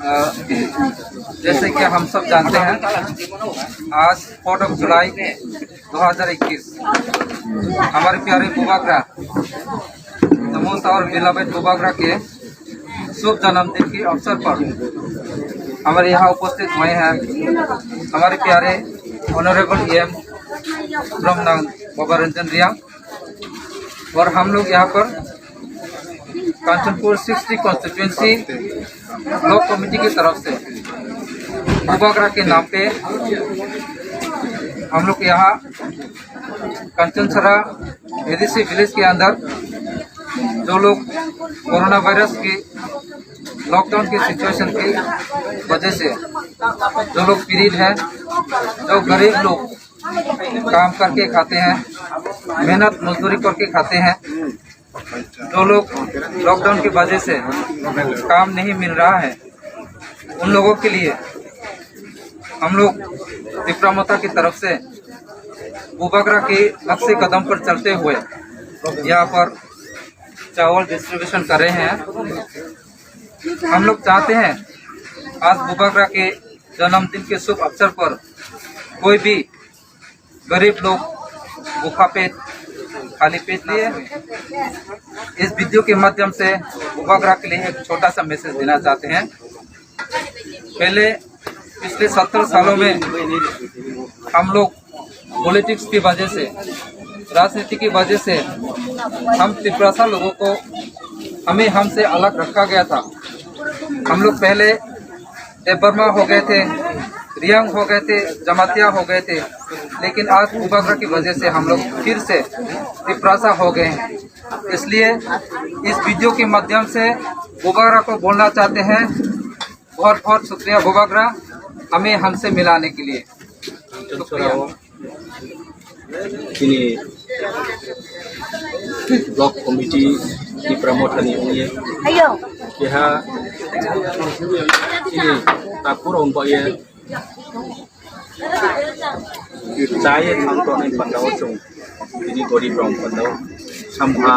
जैसे कि हम सब जानते हैं, आज 4 जुलाई 2021 हमारे प्यारे बुबागरा नमोसा और बिलावेट बुबागरा के शुभ जन्मदिन के अवसर पर हमारे यहाँ उपस्थित हुए हैं हमारे प्यारे ऑनरेबल EM ब्रह्मनाथ बाबा रंजन रियांग। और हम लोग यहाँ पर कांचनपुर 60 कॉन्स्टिट्यूंसी ब्लॉक कमेटी की तरफ से बुबागरा के नाम पे हम लोग यहाँ कंचनसरा एडीसी विलेज के अंदर जो लोग कोरोना वायरस की लॉकडाउन की सिचुएशन की वजह से जो लोग पीड़ित हैं, जो गरीब लोग काम करके खाते हैं, मेहनत मजदूरी करके खाते हैं, जो लोग लॉकडाउन की वजह से काम नहीं मिल रहा है, उन लोगों के लिए हम लोग त्रिपुरा माता की तरफ से बुबागरा के नक्शे कदम पर चलते हुए यहाँ पर चावल डिस्ट्रीब्यूशन कर रहे हैं। हम लोग चाहते हैं आज बुबागरा के जन्मदिन के शुभ अवसर पर कोई भी गरीब लोग भूखा पेट खाली पेट लिए इस वीडियो के माध्यम से बुबागरा के लिए एक छोटा सा मैसेज देना चाहते हैं। पहले पिछले 70 सालों में हम लोग पॉलिटिक्स की वजह से, राजनीति की वजह से हम त्रिपुरा लोगों को हमसे अलग रखा गया था। हम लोग पहले देवबर्मा हो गए थे, रियांग हो गए थे, जमातिया हो गए थे, लेकिन आज बुबागरा की वजह से हम लोग फिर से त्रिपुरा हो गए हैं। इसलिए इस वीडियो के माध्यम से बुबागरा को बोलना चाहते हैं, बहुत बहुत शुक्रिया बुबागरा हमें हमसे मिलाने के लिए। ब्लॉक कमिटी की प्रमोटनी हुई है यहाँ ताकुर ये चाय थांतो नहीं पंदाव चुं ini gori brong पंदाव samha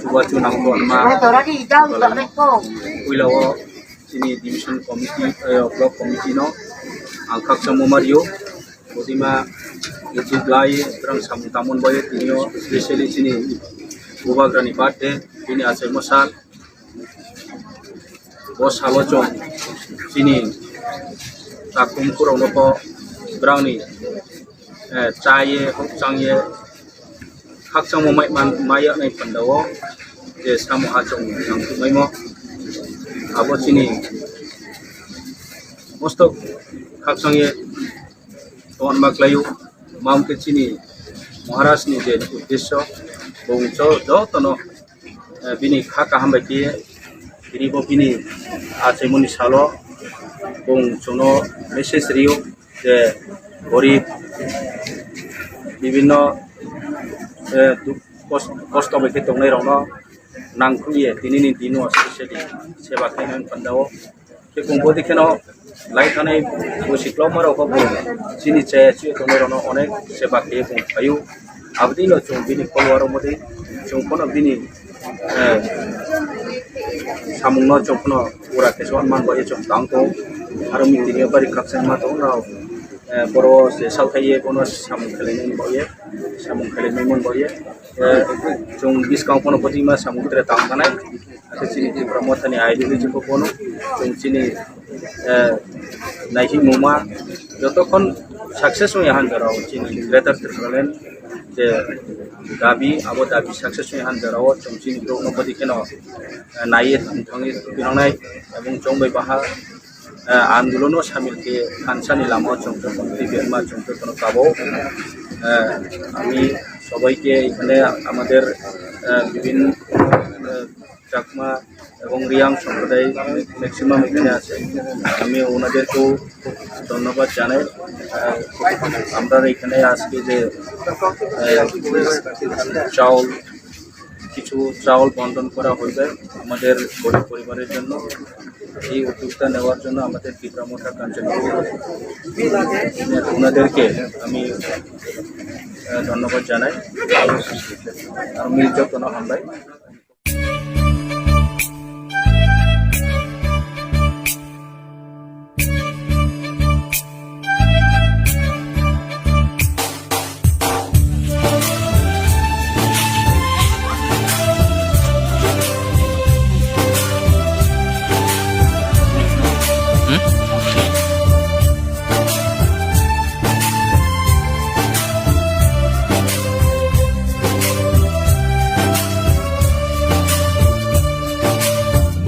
coba cunang ko ma wilawo ini division committee block committee no angkak samu mario bodima itu glai terang samu tamun boye tinio especially sini bubagra ni birthday ini asai mosal bos halo chong sini takum kurang ko brownie चाये चांगे hakchang mo maya nai pandawo je samu hachong nang maimo abo chini mostok hakchang ye ton maklayu maum ke chini Maharashtra ni je uddesho bongcho jotono bini khaka hambaki bini bo bini achemuni salo bongchono message riu je গরিব বিভিন্ন কষ্ট বেখে দंनाय रावनो नांखुलिए दिनैनि दिनो specially सेवा खालामनानै फान्दाव के गंबोदि खेनो light थानाय बसिक्लाव मारावखौ चिनि चाय दंनाय रावनो अनेक सेवा खायो बुंखायो आबदिनो जों बिनि फलोवार मदि जों फनो बिनि सामुंनो जों फनो उरा केसवान मान बाय जों दांखौ आरो मिटिंगे बारि खाकसन मा दंनाव बरो से सावथाइए कोनो सामुं खालायनाय बायो सामुं खालायनाय मन बायो जों डिस्काउंट कोनो पदिमा सामुं त्र तांबानाय आरो चिनि त्रिपुरा मातानि आइडियोलॉजी को कोनो जों चिनि नायहि मुमा जतखन सक्सेस हुई हान्जाराव चिनि ग्रेटर त्रिपुरालेण्ड जे दाबि आबो दाबि सक्सेस हुई हान्जाराव जों चिनि कोनो पदि केनो नाये थांनि बिनांनाय एबं जों बै बाहा आंदोलनों शामिल के खानसानी लामा चंद्र बेरमा चंद्र पाबो আমি সবাইকে এখানে আমাদের বিভিন্ন চাকমা এবং রিয়াং সম্প্রদায় ম্যাক্সিমাম এখানে আছে আমি ওনাদেরকেও ধন্যবাদ জানাই আমরা এখানে আজকে যে চাউল কিছু চাউল বন্টন করা হইবে আমাদের গরিব পরিবারের জন্য এই উদ্যোগটা নেওয়ার জন্য আমাদের ত্রিপুরা মাতা কাঞ্চনপুর ওনাদেরকে আমি ধন্যবাদ জানাই আর মিল যত্ন হামলাই।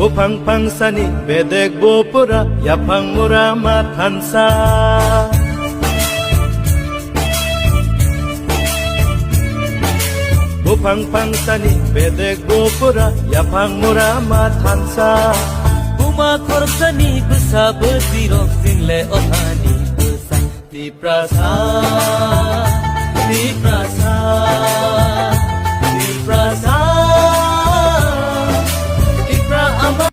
Bupang pangsani bedek bopura yapang murama tansa Bupang pangsani bedek bopura yapang murama tansa Buma korsani besa berdirok single otani besa Di prasa